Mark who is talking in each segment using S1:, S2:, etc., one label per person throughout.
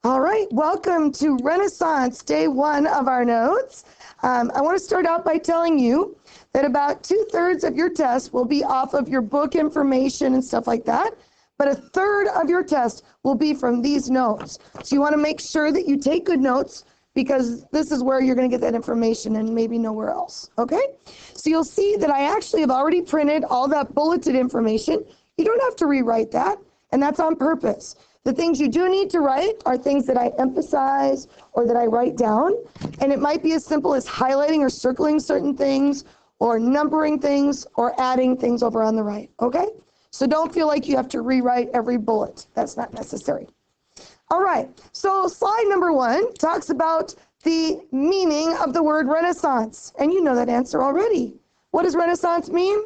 S1: All right, welcome to Renaissance, day one of our notes. I want to start out by telling you that about 2/3 of your test will be off of your book information and stuff like that, but 1/3 of your test will be from these notes. So you want to make sure that you take good notes because this is where you're going to get that information and maybe nowhere else, okay? So you'll see that I actually have already printed all that bulleted information. You don't have to rewrite that, and that's on purpose. The things you do need to write are things that I emphasize or that I write down. And it might be as simple as highlighting or circling certain things or numbering things or adding things over on the right, okay? So don't feel like you have to rewrite every bullet. That's not necessary. All right, so slide number 1 talks about the meaning of the word Renaissance. And you know that answer already. What does Renaissance mean?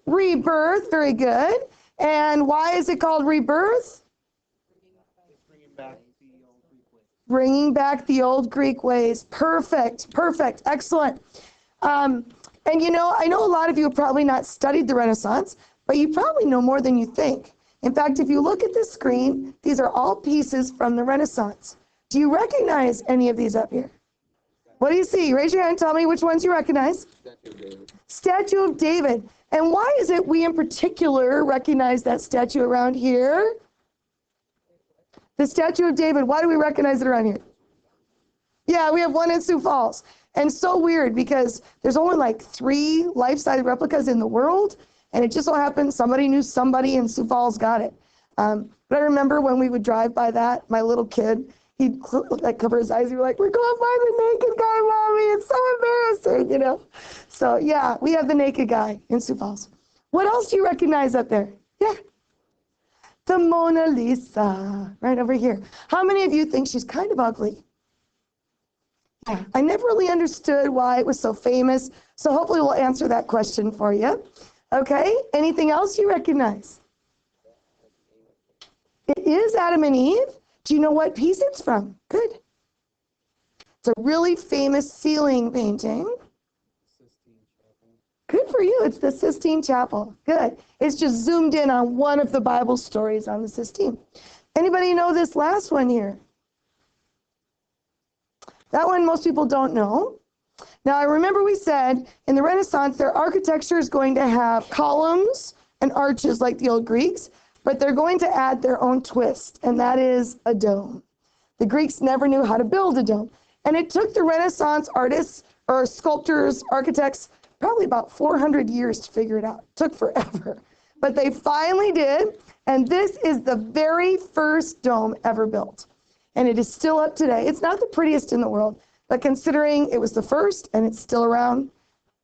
S1: Rebirth, very good. And why is it called rebirth? Bringing back the old Greek ways. Perfect, excellent. And you know, I know a lot of you have probably not studied the Renaissance, but you probably know more than you think. In fact, if you look at the screen, these are all pieces from the Renaissance. Do you recognize any of these up here? What do you see? Raise your hand and tell me which ones you recognize.
S2: Statue of David.
S1: Statue of David. And why is it we in particular recognize that statue around here? The Statue of David, why do we recognize it around here? Yeah, we have one in Sioux Falls. And so weird because there's only like 3 life-size replicas in the world, and it just so happens somebody knew somebody in Sioux Falls got it. But I remember when we would drive by that, my little kid, he'd like cover his eyes, he'd be like, we're going by the naked guy, Mommy, it's so embarrassing, you know? So yeah, we have the naked guy in Sioux Falls. What else do you recognize up there? Yeah. The Mona Lisa, right over here. How many of you think she's kind of ugly? Yeah, I never really understood why it was so famous, so hopefully we'll answer that question for you. Okay, anything else you recognize? It is Adam and Eve. Do you know what piece it's from? Good. It's a really famous ceiling painting. Good for you. It's the Sistine Chapel. Good. It's just zoomed in on one of the Bible stories on the Sistine. Anybody know this last one here? That one most people don't know. Now, I remember we said in the Renaissance, their architecture is going to have columns and arches like the old Greeks, but they're going to add their own twist, and that is a dome. The Greeks never knew how to build a dome. And it took the Renaissance artists or sculptors, architects, probably about 400 years to figure it out. It took forever. But they finally did, and this is the very first dome ever built. And it is still up today. It's not the prettiest in the world, but considering it was the first and it's still around,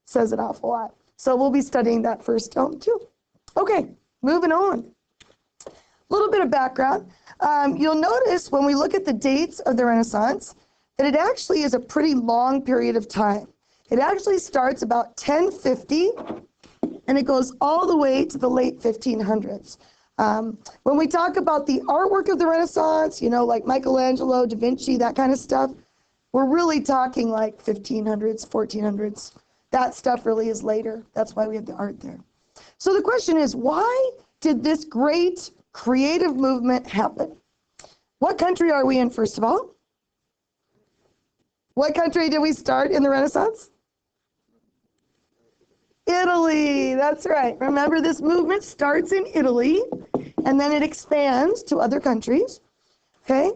S1: says an awful lot. So we'll be studying that first dome too. Okay, moving on. A little bit of background. You'll notice when we look at the dates of the Renaissance that it actually is a pretty long period of time. It actually starts about 1050 and it goes all the way to the late 1500s. When we talk about the artwork of the Renaissance, you know, like Michelangelo, Da Vinci, that kind of stuff, we're really talking like 1500s, 1400s. That stuff really is later. That's why we have the art there. So the question is, why did this great creative movement happen? What country are we in, first of all? What country did we start in the Renaissance? Italy, that's right. Remember, this movement starts in Italy, and then it expands to other countries, okay?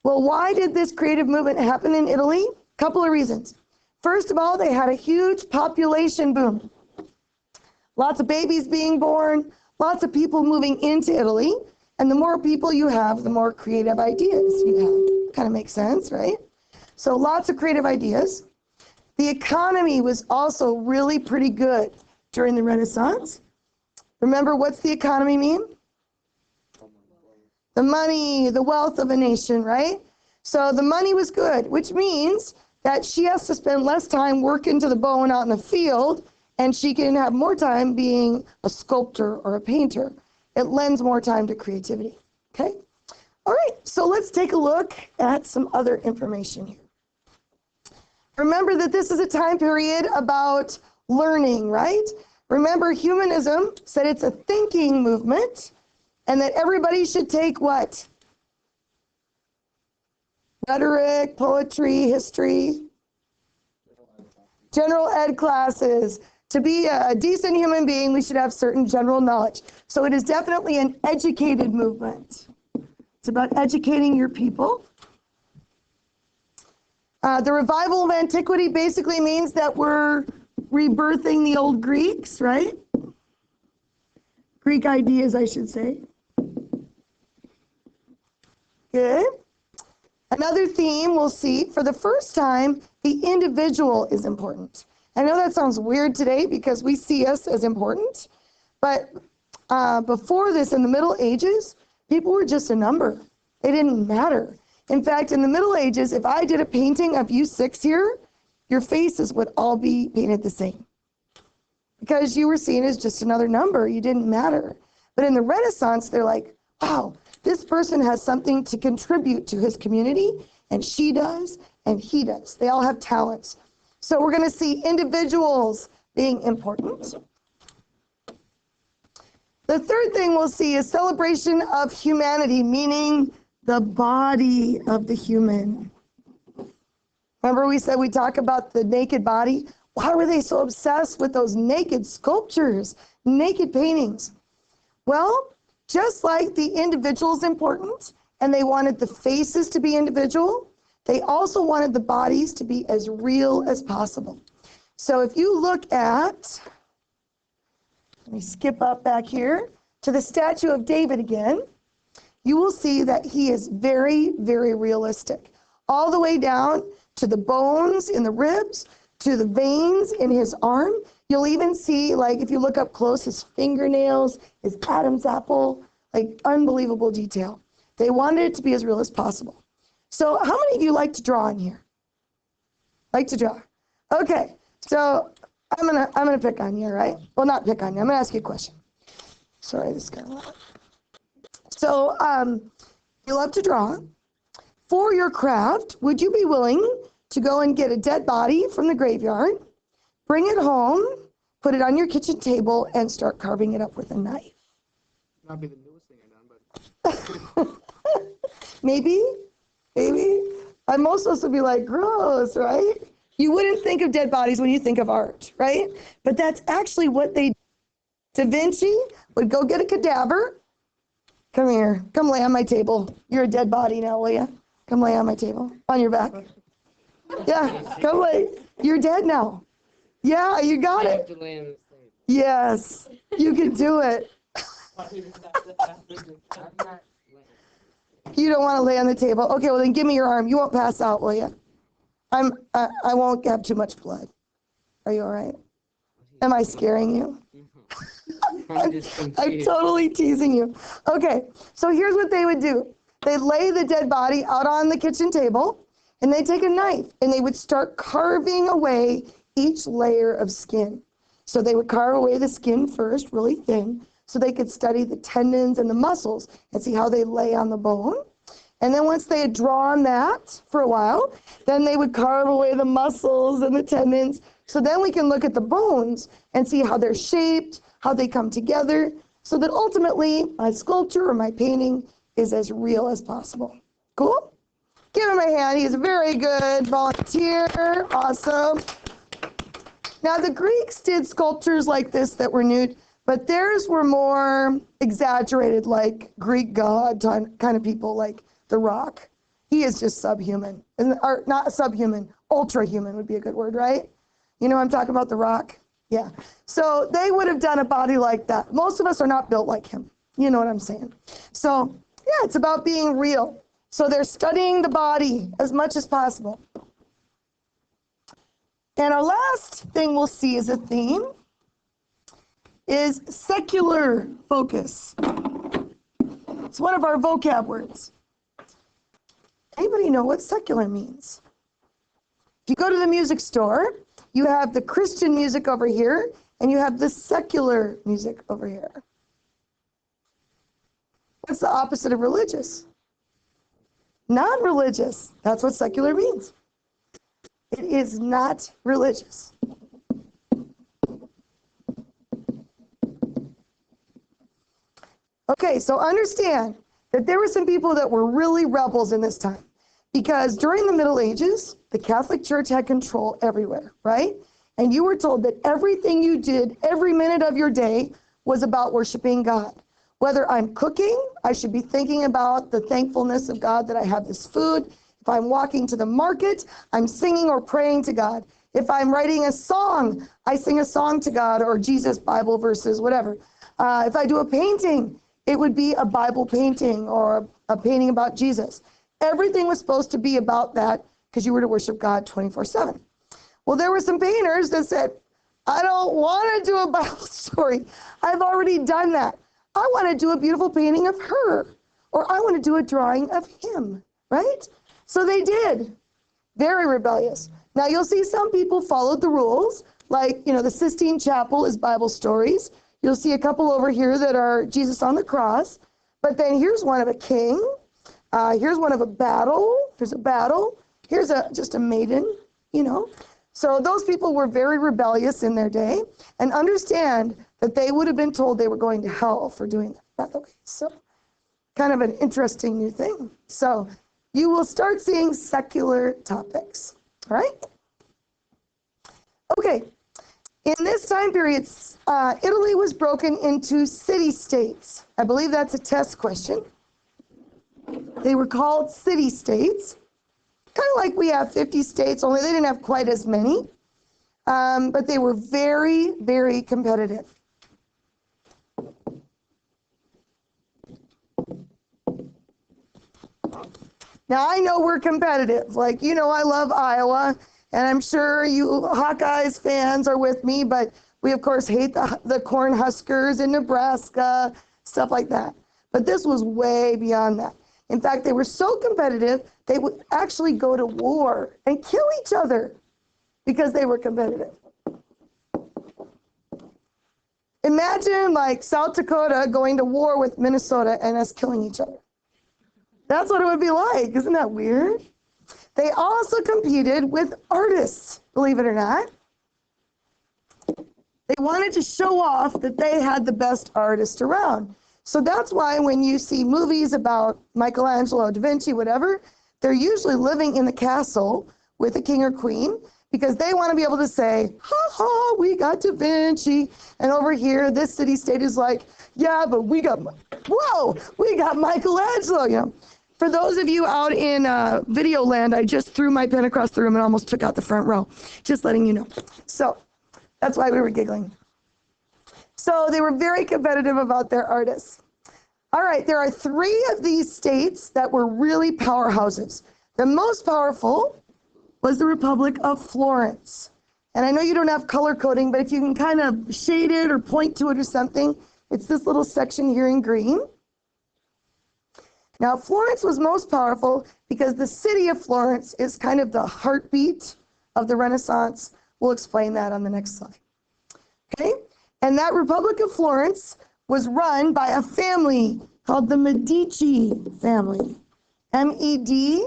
S1: Well, why did this creative movement happen in Italy? A couple of reasons. First of all, they had a huge population boom. Lots of babies being born, lots of people moving into Italy, and the more people you have, the more creative ideas you have. Kind of makes sense, right? So lots of creative ideas. The economy was also really pretty good during the Renaissance. Remember, what's the economy mean? The money, the wealth of a nation, right? So the money was good, which means that she has to spend less time working to the bone out in the field, and she can have more time being a sculptor or a painter. It lends more time to creativity, okay? All right, so let's take a look at some other information here. Remember that this is a time period about learning, right? Remember, humanism said it's a thinking movement and that everybody should take what? Rhetoric, poetry, history, general ed classes. To be a decent human being, we should have certain general knowledge. So it is definitely an educated movement. It's about educating your people. The revival of antiquity basically means that we're rebirthing the old Greeks, right? Greek ideas, I should say. Good. Another theme we'll see, for the first time, the individual is important. I know that sounds weird today because we see us as important, but before this, in the Middle Ages, people were just a number. They didn't matter. In fact, in the Middle Ages, if I did a painting of you six here, your faces would all be painted the same because you were seen as just another number. You didn't matter. But in the Renaissance, they're like, wow, this person has something to contribute to his community, and she does, and he does. They all have talents. So we're going to see individuals being important. The third thing we'll see is celebration of humanity, meaning the body of the human. Remember we said we talk about the naked body? Why were they so obsessed with those naked sculptures, naked paintings? Well, just like the individual is important, and they wanted the faces to be individual, they also wanted the bodies to be as real as possible. So if you look at, let me skip up back here to the statue of David again, you will see that he is very, very realistic. All the way down to the bones in the ribs, to the veins in his arm. You'll even see, like, if you look up close, his fingernails, his Adam's apple, like unbelievable detail. They wanted it to be as real as possible. So how many of you like to draw in here? Like to draw? Okay, so I'm gonna pick on you, right? Well, not pick on you. I'm gonna ask you a question. Sorry, this is kind of loud. So you love to draw. For your craft, would you be willing to go and get a dead body from the graveyard, bring it home, put it on your kitchen table, and start carving it up with a knife?
S2: Not be the newest thing I've done, but
S1: Maybe. I'm most supposed to be like, gross, right? You wouldn't think of dead bodies when you think of art, right? But that's actually what they did. Da Vinci would go get a cadaver. Come here. Come lay on my table. You're a dead body now, will you? Come lay on my table. On your back. Yeah, come lay. You're dead now. Yeah, you got it. Yes, you can do it. You don't want to lay on the table. Okay, well then give me your arm. You won't pass out, will you? I won't have too much blood. Are you all right? Am I scaring you? I'm totally teasing you. Okay, so here's what they would do. They'd lay the dead body out on the kitchen table, and they'd take a knife, and they would start carving away each layer of skin. So they would carve away the skin first, really thin, so they could study the tendons and the muscles and see how they lay on the bone. And then once they had drawn that for a while, then they would carve away the muscles and the tendons. So then we can look at the bones and see how they're shaped, how they come together, so that ultimately my sculpture or my painting is as real as possible. Cool? Give him a hand. He's a very good volunteer. Awesome. Now the Greeks did sculptures like this that were nude, but theirs were more exaggerated, like Greek god kind of people, like The Rock. He is just subhuman. Or not subhuman, ultra-human would be a good word, right? You know what I'm talking about, The Rock? Yeah. So they would have done a body like that. Most of us are not built like him. You know what I'm saying? So, yeah, it's about being real. So they're studying the body as much as possible. And our last thing we'll see as a theme is secular focus. It's one of our vocab words. Anybody know what secular means? If you go to the music store, you have the Christian music over here, and you have the secular music over here. What's the opposite of religious? Non-religious. That's what secular means. It is not religious. Okay, so understand that there were some people that were really rebels in this time. Because during the Middle Ages, the Catholic Church had control everywhere, right? And you were told that everything you did, every minute of your day, was about worshiping God. Whether I'm cooking, I should be thinking about the thankfulness of God that I have this food. If I'm walking to the market, I'm singing or praying to God. If I'm writing a song, I sing a song to God or Jesus, Bible verses, whatever. If I do a painting, it would be a Bible painting or a painting about Jesus. Everything was supposed to be about that because you were to worship God 24/7. Well, there were some painters that said, I don't want to do a Bible story. I've already done that. I want to do a beautiful painting of her, or I want to do a drawing of him, right? So they did. Very rebellious. Now you'll see some people followed the rules, like, the Sistine Chapel is Bible stories. You'll see a couple over here that are Jesus on the cross. But then here's one of a king. Here's one of a battle. There's a battle. Here's just a maiden, So those people were very rebellious in their day, and understand that they would have been told they were going to hell for doing that. Okay, so kind of an interesting new thing. So you will start seeing secular topics, all right? Okay, in this time period, Italy was broken into city-states. I believe that's a test question. They were called city-states. Kind of like we have 50 states, only they didn't have quite as many. But they were very, very competitive. Now, I know we're competitive. Like, I love Iowa, and I'm sure you Hawkeyes fans are with me, but we, of course, hate the Cornhuskers in Nebraska, stuff like that. But this was way beyond that. In fact, they were so competitive, they would actually go to war and kill each other because they were competitive. Imagine like South Dakota going to war with Minnesota and us killing each other. That's what it would be like. Isn't that weird? They also competed with artists, believe it or not. They wanted to show off that they had the best artist around. So that's why when you see movies about Michelangelo, Da Vinci, whatever, they're usually living in the castle with a king or queen because they want to be able to say, ha ha, we got Da Vinci. And over here, this city-state is like, yeah, but we got Michelangelo, For those of you out in video land, I just threw my pen across the room and almost took out the front row. Just letting you know. So that's why we were giggling. So they were very competitive about their artists. All right, there are 3 of these states that were really powerhouses. The most powerful was the Republic of Florence. And I know you don't have color coding, but if you can kind of shade it or point to it or something, it's this little section here in green. Now, Florence was most powerful because the city of Florence is kind of the heartbeat of the Renaissance. We'll explain that on the next slide. Okay? And that Republic of Florence was run by a family called the Medici family. Medici,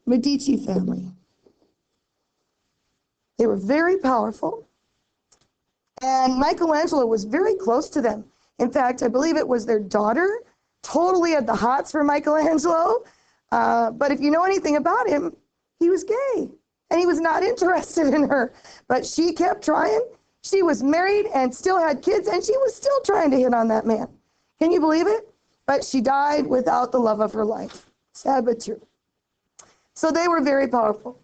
S1: Medici family. They were very powerful. And Michelangelo was very close to them. In fact, I believe it was their daughter totally had the hots for Michelangelo. But if you know anything about him, he was gay. And he was not interested in her. But she kept trying. She was married and still had kids, and she was still trying to hit on that man. Can you believe it? But she died without the love of her life. Sad but true. So they were very powerful.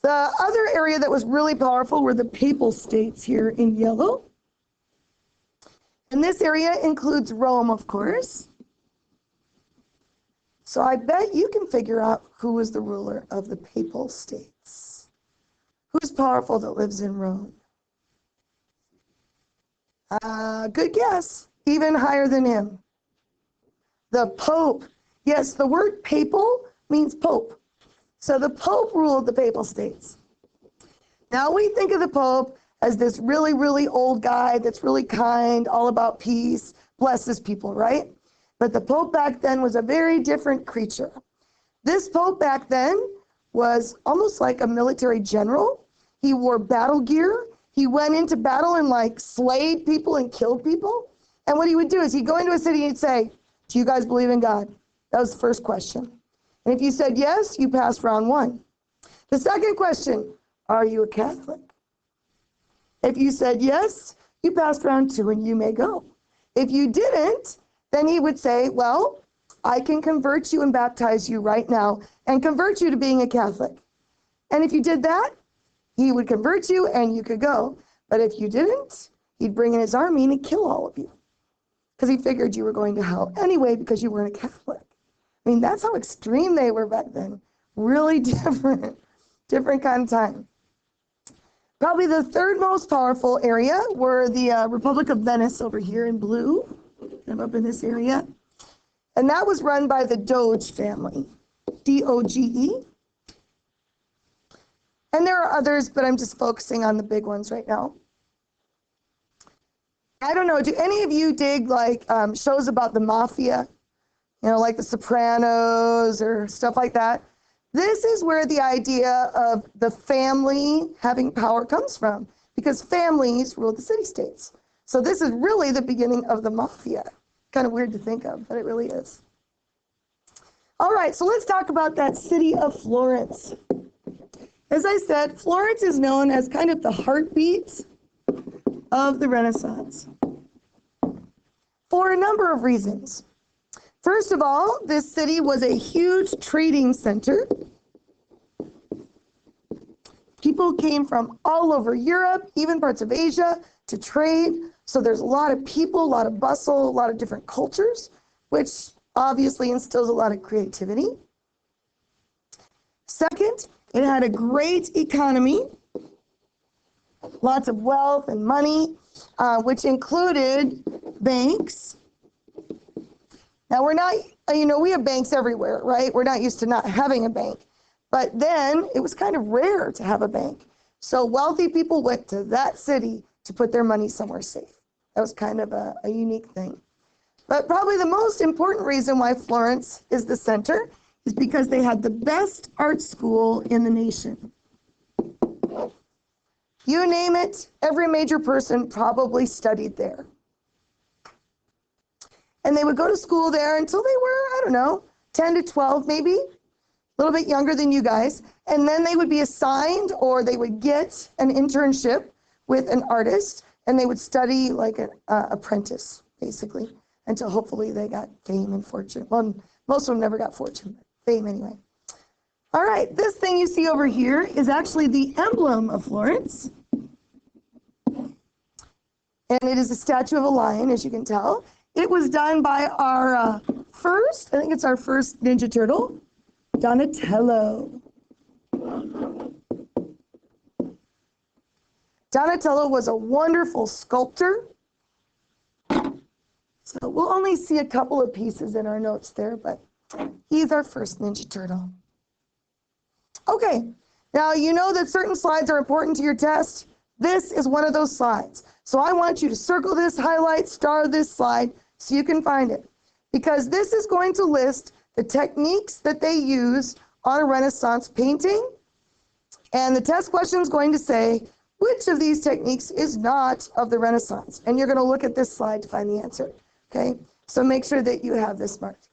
S1: The other area that was really powerful were the papal states here in yellow. And this area includes Rome, of course. So I bet you can figure out who was the ruler of the papal states. Who's powerful that lives in Rome? Good guess. Even higher than him. The Pope. Yes, the word papal means Pope. So the Pope ruled the papal states. Now we think of the Pope as this really, really old guy that's really kind, all about peace, blesses people, right? But the Pope back then was a very different creature. This Pope back then was almost like a military general. He wore battle gear. He went into battle and slayed people and killed people. And what he would do is he'd go into a city and he'd say, do you guys believe in God? That was the first question. And if you said yes, you passed round 1. The second question, are you a Catholic? If you said yes, you passed round 2 and you may go. If you didn't, then he would say, well, I can convert you and baptize you right now and convert you to being a Catholic. And if you did that, he would convert you and you could go. But if you didn't, he'd bring in his army and kill all of you. Because he figured you were going to hell anyway because you weren't a Catholic. I mean, that's how extreme they were back then. Really different kind of time. Probably the third most powerful area were the Republic of Venice over here in blue, kind of up in this area. And that was run by the Doge family, D-O-G-E. And there are others, but I'm just focusing on the big ones right now. I don't know, do any of you dig like shows about the mafia? You know, like The Sopranos or stuff like that? This is where the idea of the family having power comes from, because families rule the city-states. So this is really the beginning of the mafia. Kind of weird to think of, but it really is. All right, so let's talk about that city of Florence. As I said, Florence is known as kind of the heartbeat of the Renaissance for a number of reasons. First of all, this city was a huge trading center. People came from all over Europe, even parts of Asia, to trade. So there's a lot of people, a lot of bustle, a lot of different cultures, which obviously instills a lot of creativity. Second, it had a great economy, lots of wealth and money, which included banks. Now, we're not, we have banks everywhere, right? We're not used to not having a bank. But then it was kind of rare to have a bank. So wealthy people went to that city to put their money somewhere safe. That was kind of a unique thing. But probably the most important reason why Florence is the center is because they had the best art school in the nation. You name it, every major person probably studied there. And they would go to school there until they were, 10 to 12 maybe, a little bit younger than you guys. And then they would be assigned, or they would get an internship with an artist, and they would study like an apprentice, basically, until hopefully they got fame and fortune. Well, most of them never got fortune, but fame anyway. All right, this thing you see over here is actually the emblem of Florence. And it is a statue of a lion, as you can tell. It was done by our first Ninja Turtle, Donatello. Donatello was a wonderful sculptor. So we'll only see a couple of pieces in our notes there, but he's our first Ninja Turtle. Okay, now you know that certain slides are important to your test. This is one of those slides. So I want you to circle this, highlight, star this slide so you can find it. Because this is going to list the techniques that they use on a Renaissance painting. And the test question is going to say, which of these techniques is not of the Renaissance? And you're going to look at this slide to find the answer. Okay, so make sure that you have this marked.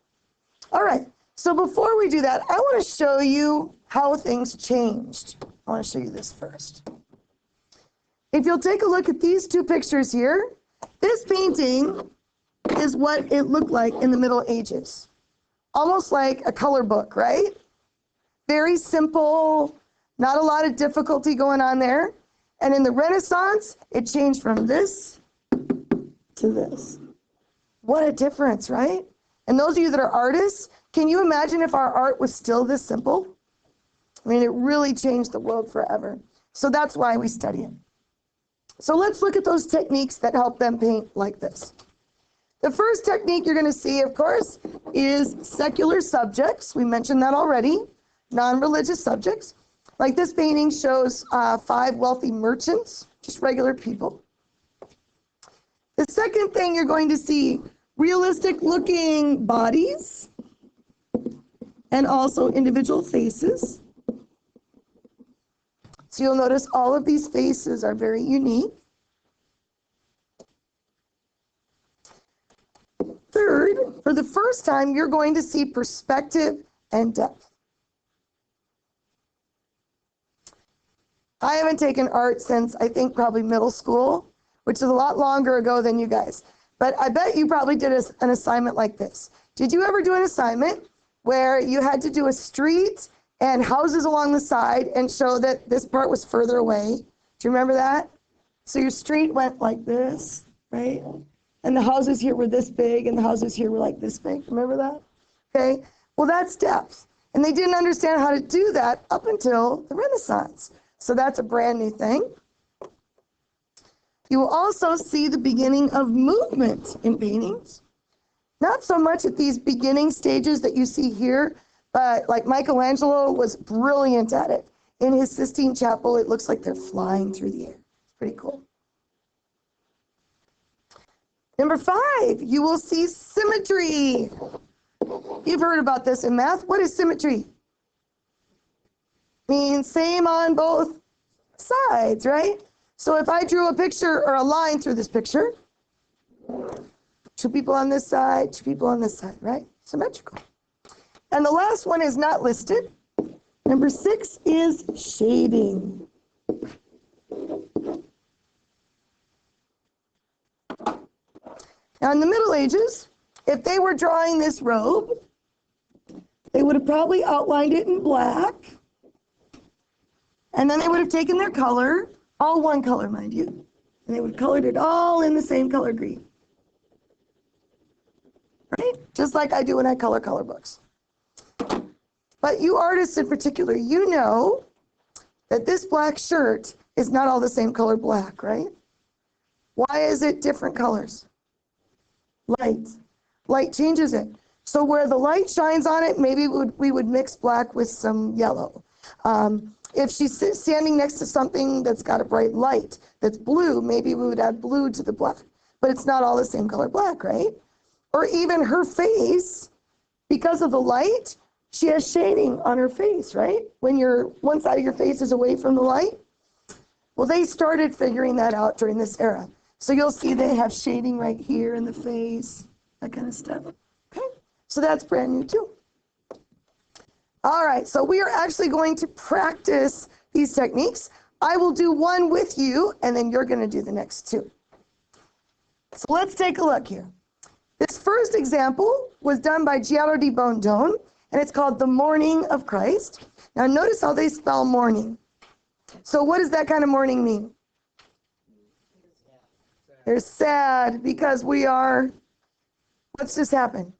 S1: All right, so before we do that, I want to show you how things changed. I want to show you this first. If you'll take a look at these two pictures here, this painting is what it looked like in the Middle Ages. Almost like a color book, right? Very simple, not a lot of difficulty going on there. And in the Renaissance, it changed from this to this. What a difference, right? And those of you that are artists, can you imagine if our art was still this simple? I mean, it really changed the world forever. So that's why we study it. So let's look at those techniques that help them paint like this. The first technique you're going to see, of course, is secular subjects. We mentioned that already, non-religious subjects. Like this painting shows 5 wealthy merchants, just regular people. The second thing you're going to see, realistic looking bodies and also individual faces. So you'll notice all of these faces are very unique. Third, for the first time, you're going to see perspective and depth. I haven't taken art since I think probably middle school, which is a lot longer ago than you guys. But I bet you probably did an assignment like this. Did you ever do an assignment where you had to do a street and houses along the side and show that this part was further away? Do you remember that? So your street went like this, right? And the houses here were this big and the houses here were like this big. Remember that? Okay. Well, that's depth. And they didn't understand how to do that up until the Renaissance. So that's a brand new thing. You will also see the beginning of movement in paintings. Not so much at these beginning stages that you see here, but like Michelangelo was brilliant at it. In his Sistine Chapel, it looks like they're flying through the air. It's pretty cool. Number 5, you will see symmetry. You've heard about this in math. What is symmetry? Means same on both sides, right? So if I drew a picture or a line through this picture, 2 people on this side, 2 people on this side, right? Symmetrical. And the last one is not listed. Number 6 is shading. Now in the Middle Ages, if they were drawing this robe, they would have probably outlined it in black. And then they would have taken their color, all one color, mind you, and they would have colored it all in the same color green. Right? Just like I do when I color books. But you artists in particular, you know that this black shirt is not all the same color black, right? Why is it different colors? Light. Light changes it. So where the light shines on it, maybe we would mix black with some yellow. If she's standing next to something that's got a bright light that's blue, maybe we would add blue to the black. But it's not all the same color black, right? Or even her face, because of the light, she has shading on her face, right? When one side of your face is away from the light. Well, they started figuring that out during this era. So you'll see they have shading right here in the face, that kind of stuff. Okay, so that's brand new too. All right, so we are actually going to practice these techniques. I will do one with you, and then you're going to do the next 2. So let's take a look here. This first example was done by Giotto di Bondone, and it's called The Mourning of Christ. Now notice how they spell mourning. So what does that kind of mourning mean? They're sad because what's just happened?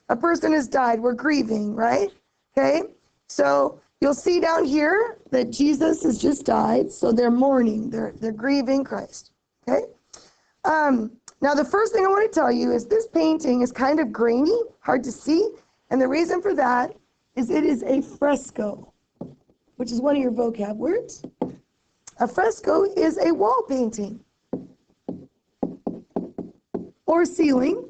S1: A person has died. We're grieving, right? Okay. So you'll see down here that Jesus has just died. So they're mourning. They're grieving Christ. Okay. Now the first thing I want to tell you is this painting is kind of grainy, hard to see. And the reason for that is it is a fresco, which is one of your vocab words. A fresco is a wall painting or ceiling.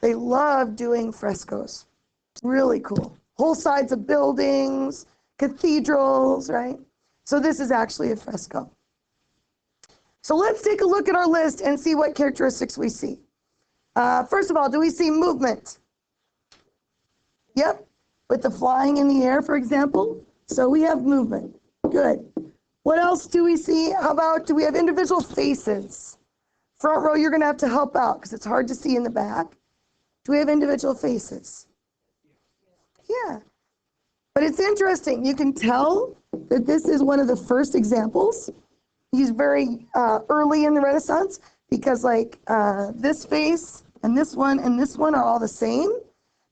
S1: They love doing frescoes. It's really cool. Whole sides of buildings, cathedrals, right? So this is actually a fresco. So let's take a look at our list and see what characteristics we see. First of all, do we see movement? Yep, with the flying in the air, for example. So we have movement. Good. What else do we see? How about, do we have individual faces? Front row, you're going to have to help out because it's hard to see in the back. Do we have individual faces? Yeah. But it's interesting. You can tell that this is one of the first examples. He's very early in the Renaissance because like this face and this one are all the same.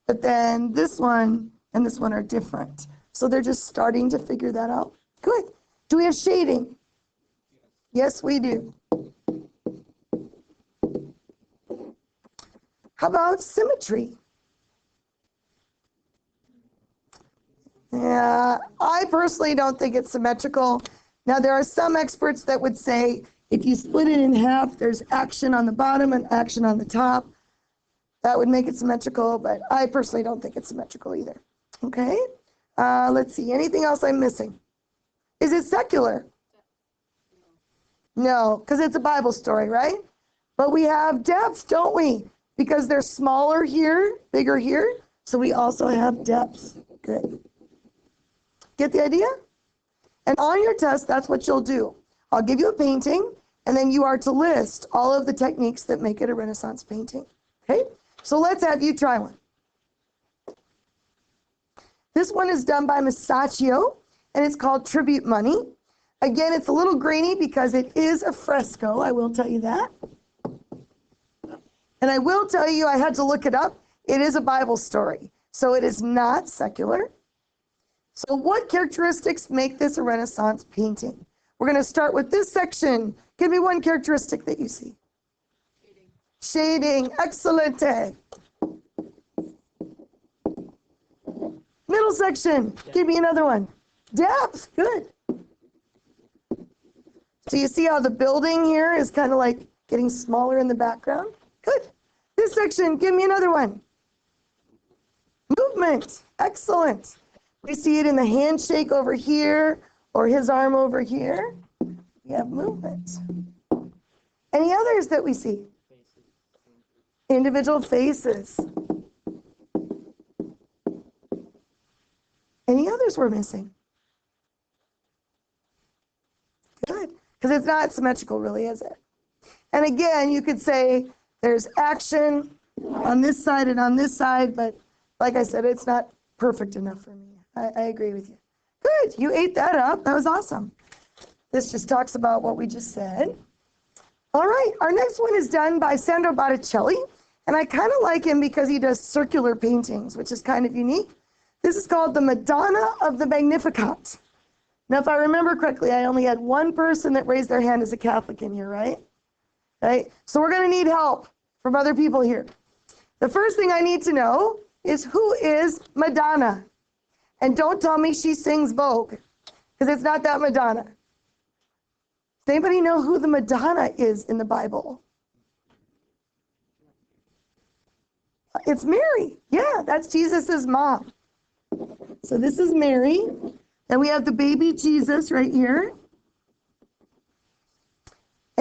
S1: But then this one and this one are different. So they're just starting to figure that out. Good. Do we have shading? Yes, we do. How about symmetry? Yeah, I personally don't think it's symmetrical. Now, there are some experts that would say if you split it in half, there's action on the bottom and action on the top. That would make it symmetrical, but I personally don't think it's symmetrical either. Okay, let's see. Anything else I'm missing? Is it secular? No, because it's a Bible story, right? But we have depth, don't we? because they're smaller here, bigger here. So we also have depth. Good. Get the idea? And on your test, that's what you'll do. I'll give you a painting, and then you are to list all of the techniques that make it a Renaissance painting. Okay? So let's have you try one. This one is done by Masaccio, and it's called Tribute Money. Again, it's a little grainy because it is a fresco, I will tell you that. And I will tell you, I had to look it up. It is a Bible story, so it is not secular. So what characteristics make this a Renaissance painting? We're going to start with this section. Give me one characteristic that you see. Shading. Excellent. Middle section. Give me another one. Depth. Good. So you see how the building here is kind of like getting smaller in the background? Good. This section, give me another one. Movement. Excellent. We see it in the handshake over here or his arm over here. We have movement. Any others that we see? Individual faces. Any others we're missing? Good. Because it's not symmetrical, really, is it? And again, you could say there's action on this side and on this side, but like I said, it's not perfect enough for me. I agree with you. Good. You ate that up. That was awesome. This just talks about what we just said. All right. Our next one is done by Sandro Botticelli. And I kind of like him because he does circular paintings, which is kind of unique. This is called the Madonna of the Magnificat. Now, if I remember correctly, I only had one person that raised their hand as a Catholic in here, right? Right? So we're going to need help from other people here. The first thing I need to know is who is Madonna? And don't tell me she sings Vogue, because it's not that Madonna. Does anybody know who the Madonna is in the Bible? It's Mary. Yeah, that's Jesus's mom. So this is Mary. And we have the baby Jesus right here.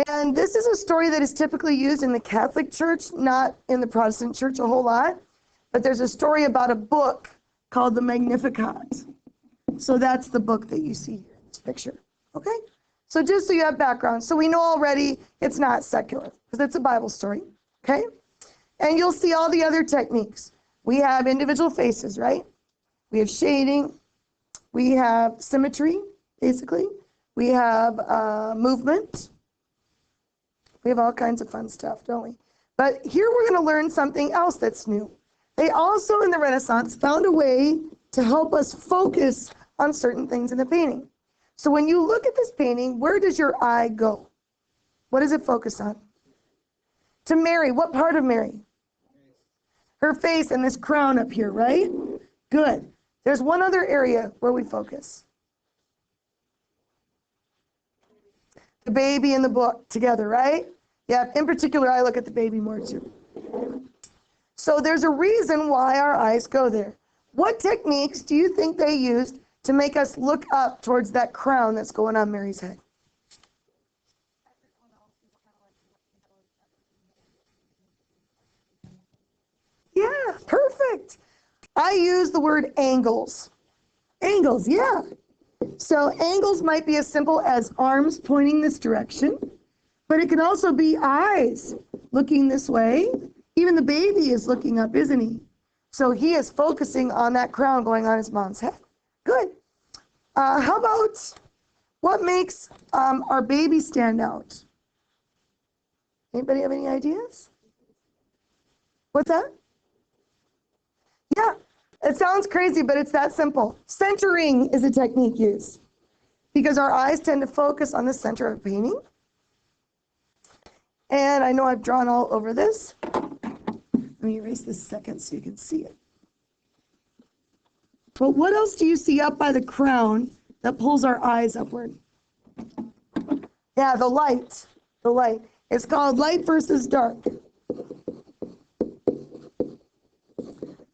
S1: And this is a story that is typically used in the Catholic Church, not in the Protestant Church a whole lot. But there's a story about a book called the Magnificat. So that's the book that you see here in this picture. Okay? So just so you have background. So we know already it's not secular because it's a Bible story. Okay? And you'll see all the other techniques. We have individual faces, right? We have shading. We have symmetry, basically. We have movement. We have all kinds of fun stuff, don't we? But here we're going to learn something else that's new. They also, in the Renaissance, found a way to help us focus on certain things in the painting. So when you look at this painting, where does your eye go? What does it focus on? To Mary. What part of Mary? Her face and this crown up here, right? Good. There's one other area where we focus. The baby and the book together, right? Yeah, in particular, I look at the baby more too. So there's a reason why our eyes go there. What techniques do you think they used to make us look up towards that crown that's going on Mary's head? Yeah, perfect. I use the word angles. Angles, yeah. So angles might be as simple as arms pointing this direction, but it can also be eyes looking this way. Even the baby is looking up, isn't he? So he is focusing on that crown going on his mom's head. Good. How about what makes our baby stand out? Anybody have any ideas? What's that? Yeah, it sounds crazy, but it's that simple. Centering is a technique used because our eyes tend to focus on the center of a painting. And I know I've drawn all over this. Let me erase this second so you can see it. But what else do you see up by the crown that pulls our eyes upward? Yeah, the light. The light. It's called light versus dark.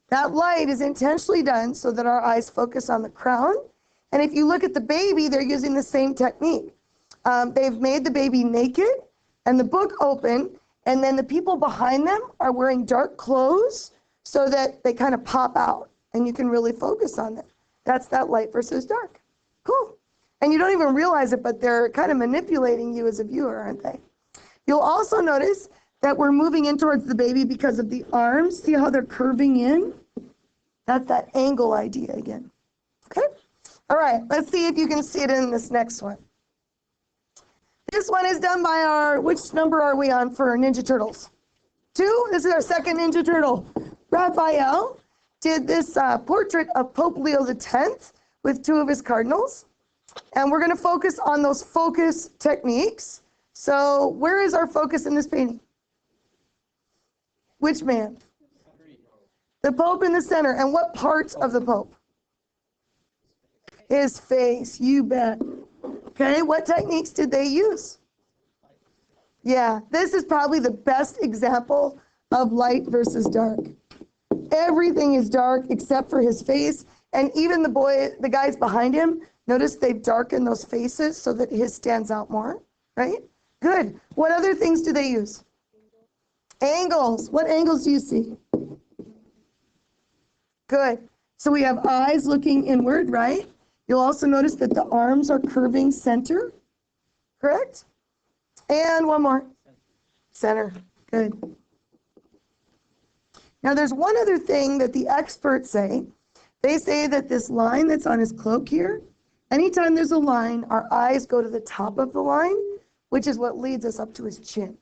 S1: That light is intentionally done so that our eyes focus on the crown. And if you look at the baby, they're using the same technique. They've made the baby naked and the book open, And then the people behind them are wearing dark clothes so that they kind of pop out and you can really focus on them. That's that light versus dark. Cool. And you don't even realize it, but they're kind of manipulating you as a viewer, aren't they? You'll also notice that we're moving in towards the baby because of the arms. See how they're curving in? That's that angle idea again. Okay? All right, let's see if you can see it in this next one. This one is done by our, which number are we on for Ninja Turtles? 2? This is our second Ninja Turtle. Raphael did this portrait of Pope Leo X with 2 of his cardinals. And we're going to focus on those focus techniques. So where is our focus in this painting? Which man? The Pope in the center. And what parts of the Pope? His face, you bet. Okay, what techniques did they use? Yeah, this is probably the best example of light versus dark. Everything is dark except for his face. And even the guys behind him, notice they've darkened those faces so that his stands out more, right? Good. What other things do they use? Angles. What angles do you see? Good. So we have eyes looking inward, right? You'll also notice that the arms are curving center, correct? And one more. Center. Good. Now there's one other thing that the experts say. They say that this line that's on his cloak here, anytime there's a line, our eyes go to the top of the line, which is what leads us up to his chin.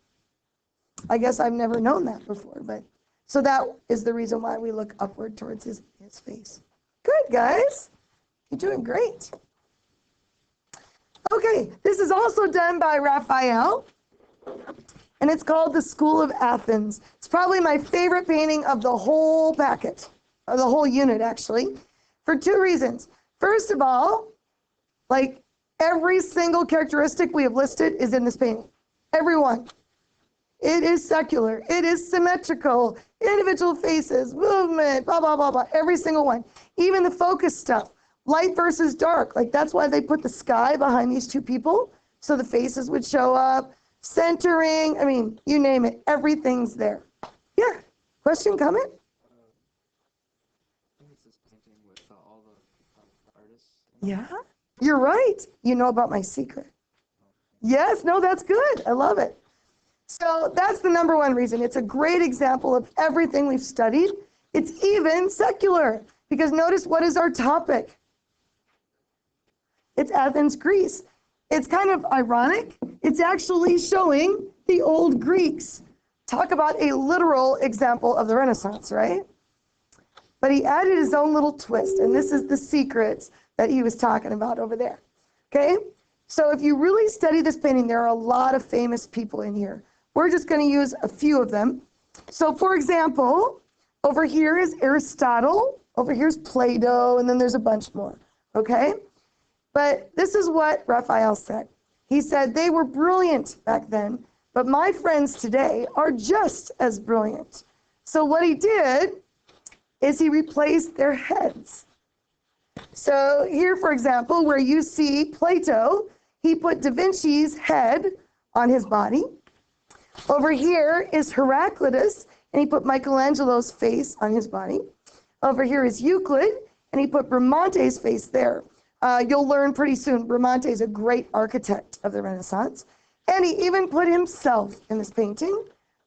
S1: I guess I've never known that before, but so that is the reason why we look upward towards his face. Good, guys. You're doing great. Okay, this is also done by Raphael, and it's called The School of Athens. It's probably my favorite painting of the whole packet, or the whole unit, actually, for 2 reasons. First of all, like every single characteristic we have listed is in this painting. Every one. It is secular. It is symmetrical. Individual faces, movement, blah, blah, blah, blah. Every single one. Even the focus stuff. Light versus dark. Like that's why they put the sky behind these 2 people. So the faces would show up. Centering. I mean, you name it. Everything's there. Yeah. Question, comment?
S2: I think it's this painting with all the artists.
S1: Yeah. You're right. You know about my secret. Yes. No, that's good. I love it. So that's the number 1 reason. It's a great example of everything we've studied. It's even secular. Because notice, what is our topic? It's Athens, Greece. It's kind of ironic. It's actually showing the old Greeks. Talk about a literal example of the Renaissance, right? But he added his own little twist, and this is the secrets that he was talking about over there. Okay? So if you really study this painting, there are a lot of famous people in here. We're just going to use a few of them. So for example, over here is Aristotle, over here's Plato, and then there's a bunch more. Okay? But this is what Raphael said. He said, they were brilliant back then, but my friends today are just as brilliant. So what he did is he replaced their heads. So here, for example, where you see Plato, he put Da Vinci's head on his body. Over here is Heraclitus, and he put Michelangelo's face on his body. Over here is Euclid, and he put Bramante's face there. You'll learn pretty soon, Bramante is a great architect of the Renaissance. And he even put himself in this painting,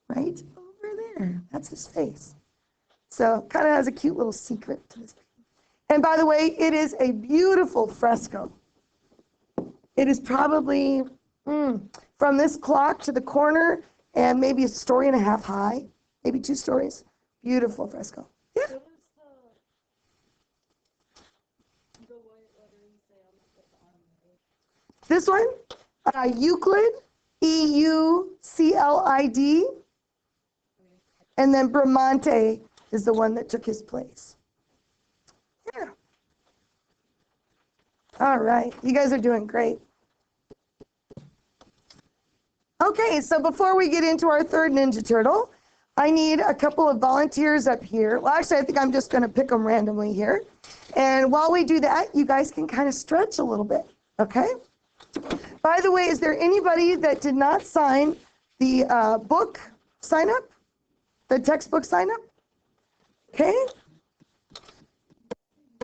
S1: right over there. That's his face. So kind of has a cute little secret to this painting. And by the way, it is a beautiful fresco. It is probably from this clock to the corner and maybe a story and a half high, maybe 2 stories. Beautiful fresco. Yeah. This one, Euclid, E-U-C-L-I-D, and then Bramante is the one that took his place. Yeah. All right, you guys are doing great. Okay, so before we get into our 3rd Ninja Turtle, I need a couple of volunteers up here. Well, actually, I think I'm just going to pick them randomly here. And while we do that, you guys can kind of stretch a little bit, okay? By the way, is there anybody that did not sign the book sign up, the textbook sign up. Okay,